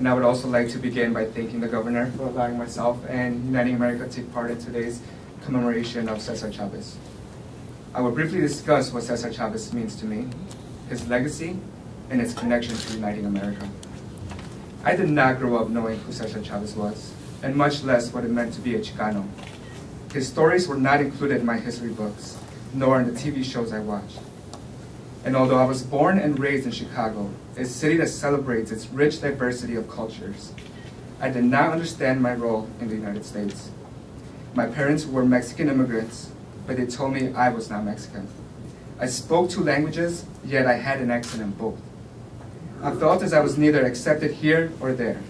And I would also like to begin by thanking the governor for allowing myself and Uniting America to take part in today's commemoration of Cesar Chavez. I will briefly discuss what Cesar Chavez means to me, his legacy, and its connection to Uniting America. I did not grow up knowing who Cesar Chavez was, and much less what it meant to be a Chicano. His stories were not included in my history books, nor in the TV shows I watched. And although I was born and raised in Chicago, a city that celebrates its rich diversity of cultures, I did not understand my role in the United States. My parents were Mexican immigrants, but they told me I was not Mexican. I spoke two languages, yet I had an accent in both. I felt as I was neither accepted here or there.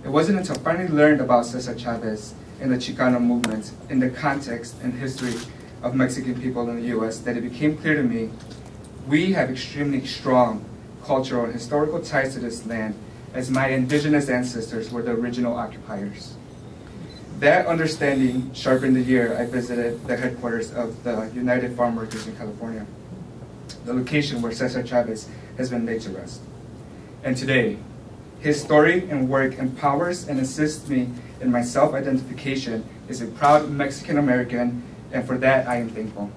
It wasn't until I finally learned about Cesar Chavez and the Chicano movement in the context and history of Mexican people in the US that it became clear to me we have extremely strong cultural and historical ties to this land, as my indigenous ancestors were the original occupiers. That understanding sharpened the year I visited the headquarters of the United Farm Workers in California, the location where Cesar Chavez has been laid to rest. And today, his story and work empowers and assists me in my self-identification as a proud Mexican American, and for that I am thankful.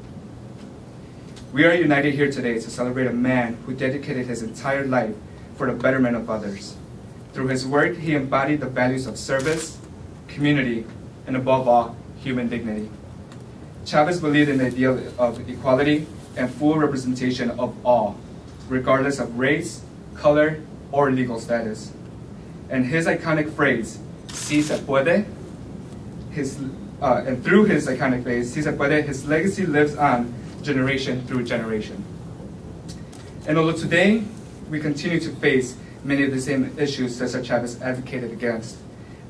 We are united here today to celebrate a man who dedicated his entire life for the betterment of others. Through his work, he embodied the values of service, community, and above all, human dignity. Chavez believed in the ideal of equality and full representation of all, regardless of race, color, or legal status. And his iconic phrase, "Si se puede," and through his iconic phrase, "Si se puede," his legacy lives on generation through generation. And although today we continue to face many of the same issues Cesar Chavez advocated against,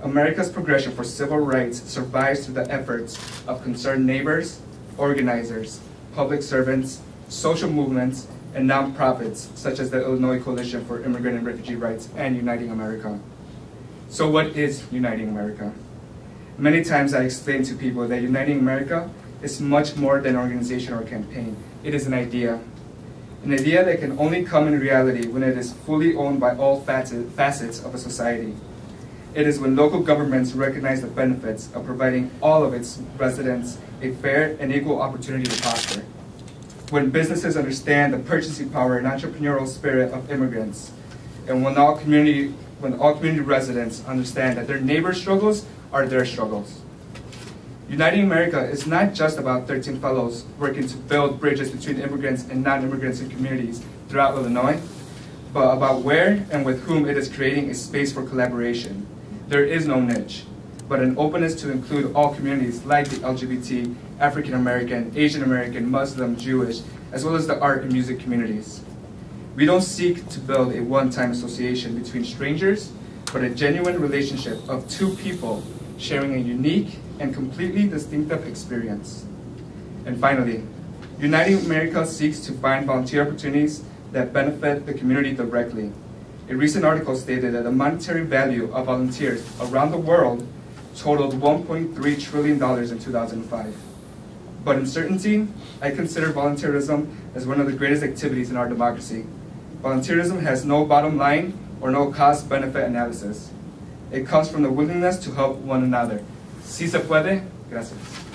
America's progression for civil rights survives through the efforts of concerned neighbors, organizers, public servants, social movements, and nonprofits such as the Illinois Coalition for Immigrant and Refugee Rights and Uniting America. So what is Uniting America? Many times I explain to people that Uniting America is much more than an organization or campaign. It is an idea that can only come in reality when it is fully owned by all facets of a society. It is when local governments recognize the benefits of providing all of its residents a fair and equal opportunity to prosper. When businesses understand the purchasing power and entrepreneurial spirit of immigrants, and when all community residents understand that their neighbors' struggles are their struggles. Uniting America is not just about 13 fellows working to build bridges between immigrants and non-immigrants in communities throughout Illinois, but about where and with whom it is creating a space for collaboration. There is no niche, but an openness to include all communities like the LGBT, African American, Asian American, Muslim, Jewish, as well as the art and music communities. We don't seek to build a one-time association between strangers, but a genuine relationship of two people sharing a unique and completely distinctive experience. And finally, Uniting America seeks to find volunteer opportunities that benefit the community directly. A recent article stated that the monetary value of volunteers around the world totaled $1.3 trillion in 2005. But in certainty, I consider volunteerism as one of the greatest activities in our democracy. Volunteerism has no bottom line or no cost-benefit analysis. It comes from the willingness to help one another. Si se puede, gracias.